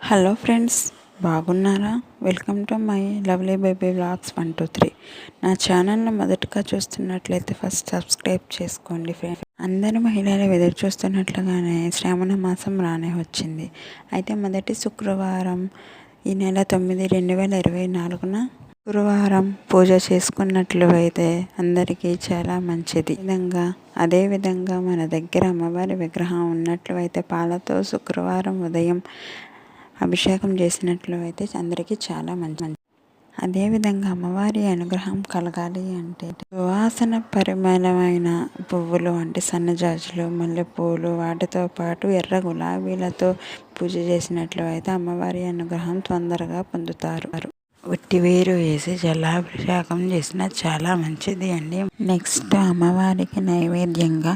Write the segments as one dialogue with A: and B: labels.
A: Hello friends, బాగున్నారా? Welcome to my lovely baby vlogs 123. నా ఛానల్ని మొదటగా చూస్తున్నట్లయితే ఫస్ట్ సబ్స్క్రైబ్ చేసుకోండి ఫ్రెండ్స్. అందరు మహిళలు ఎదురు చూస్తున్నట్లుగానే శ్రావణ మాసం రానే వచ్చింది. అయితే మొదటి శుక్రవారం ఈ నెల 9, 2024 గురువారం పూజ చేసుకున్నట్లు అయితే అందరికీ చాలా మంచిది. అదేవిధంగా మన దగ్గర అమ్మవారి విగ్రహం ఉన్నట్లు అయితే పాలతో శుక్రవారం ఉదయం అభిషేకం చేసినట్లు అయితే అందరికీ చాలా మంచిది. అదేవిధంగా అమ్మవారి అనుగ్రహం కలగాలి అంటే సువాసన పరిమళమైన పువ్వులు అంటే సన్నజాజులు, మల్లెపూలు, వాటితో పాటు ఎర్ర గులాబీలతో పూజ చేసినట్లు అయితే అమ్మవారి అనుగ్రహం తొందరగా పొందుతారు. వేరు వేసి జలాభిషేకం చేసిన చాలా మంచిది అండి. నెక్స్ట్ అమ్మవారికి నైవేద్యంగా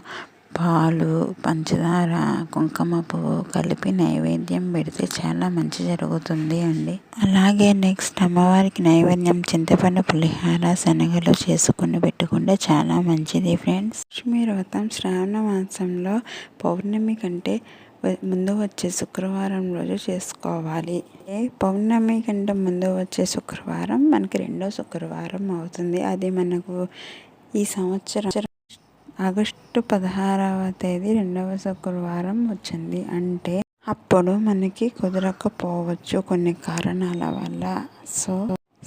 A: పాలు, పంచదార, కుంకుమ పువ్వు కలిపి నైవేద్యం పెడితే చాలా మంచి జరుగుతుంది అండి. అలాగే నెక్స్ట్ అమ్మవారికి నైవేద్యం చింతపండు పులిహార, శనగలు చేసుకుని పెట్టుకుంటే చాలా మంచిది ఫ్రెండ్స్. లక్ష్మీ వ్రతం శ్రావణ మాసంలో పౌర్ణమి కంటే ముందు వచ్చే శుక్రవారం రోజు చేసుకోవాలి. పౌర్ణమి కంటే ముందు వచ్చే శుక్రవారం మనకి రెండో శుక్రవారం అవుతుంది. అది మనకు ఈ సంవత్సరం ఆగస్టు 16వ తేదీ రెండవ శుక్రవారం వచ్చింది. అంటే అప్పుడు మనకి కుదరకపోవచ్చు కొన్ని కారణాల వల్ల.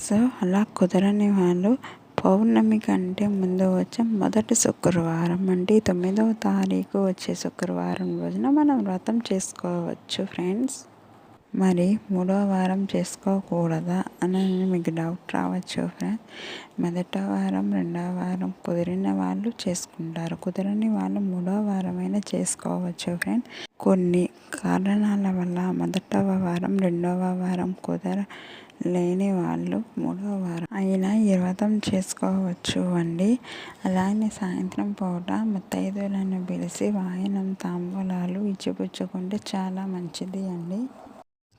A: సో అలా కుదరని వాళ్ళు పౌర్ణమి కంటే ముందు వచ్చే మొదటి శుక్రవారం అంటే 9వ తారీఖు వచ్చే శుక్రవారం రోజున మనం వ్రతం చేసుకోవచ్చు ఫ్రెండ్స్. మరి 3వ వారం చేసుకోకూడదా అని మీకు డౌట్ రావచ్చు ఫ్రెండ్స్. మొదట వారం, 2వ వారం కుదిరిన వాళ్ళు చేసుకుంటారు, కుదరని వాళ్ళు 3వ వారమైనా చేసుకోవచ్చు ఫ్రెండ్స్. కొన్ని కారణాల వల్ల మొదటవ వారం, 2వ వారం కుదరలేని వాళ్ళు 3వ వారం అయినా ఈ వ్రతం చేసుకోవచ్చు అండి. అలానే సాయంత్రం పూట ముత్తైదువులను పిలిచి వాయనం, తాంబూలాలు ఇచ్చిపుచ్చుకుంటే చాలా మంచిది అండి.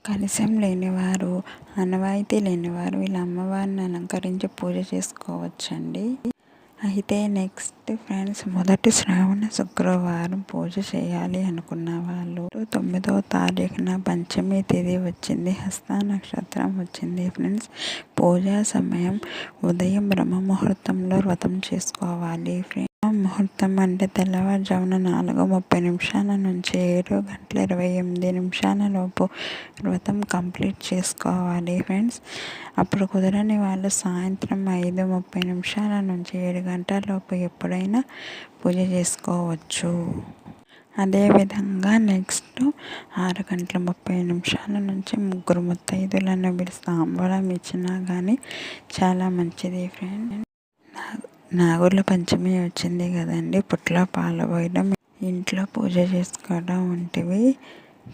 A: కలశం లేనివారు, ఆనవాయితీ లేనివారు ఇలా అమ్మవారిని అలంకరించి పూజ చేసుకోవచ్చండి. అయితే నెక్స్ట్ ఫ్రెండ్స్, మొదటి శ్రావణ శుక్రవారం పూజ చేయాలి అనుకున్న వాళ్ళు 9వ తారీఖున పంచమి తిథి వచ్చింది, హస్త నక్షత్రం వచ్చింది ఫ్రెండ్స్. పూజా సమయం ఉదయం బ్రహ్మ ముహూర్తంలో వ్రతం చేసుకోవాలి ఫ్రెండ్స్. ముహూర్తం అంటే తెల్లవారుజామున 4:30 నుంచి 7:28 లోపు వ్రతం కంప్లీట్ చేసుకోవాలి ఫ్రెండ్స్. అప్పుడు కుదరని వాళ్ళు సాయంత్రం 5:30 నుంచి 7 గంటల లోపు ఎప్పుడైనా పూజ చేసుకోవచ్చు. అదేవిధంగా నెక్స్ట్ 6:30 నుంచి 3 ముత్తైదువులను పిలిచి తాంబూలం ఇచ్చినా కానీ చాలా మంచిది ఫ్రెండ్. నాగుల పంచమి వచ్చింది కదండి, పుట్ల పాలు పోయడం, ఇంట్లో పూజ చేసుకోవడం వంటివి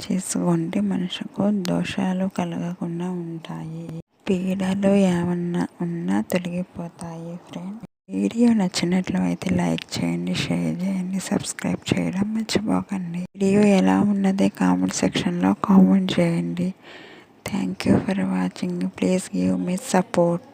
A: చేసుకోండి. మనుషుకు దోషాలు కలగకుండా ఉంటాయి, పీడలు ఏమన్నా ఉన్నా తొలగిపోతాయి ఫ్రెండ్. వీడియో నచ్చినట్లయితే లైక్ చేయండి, షేర్ చేయండి, సబ్స్క్రైబ్ చేయడం మర్చిపోకండి. వీడియో ఎలా ఉన్నదే కామెంట్ సెక్షన్లో కామెంట్ చేయండి. Thank you for watching. Please give me support.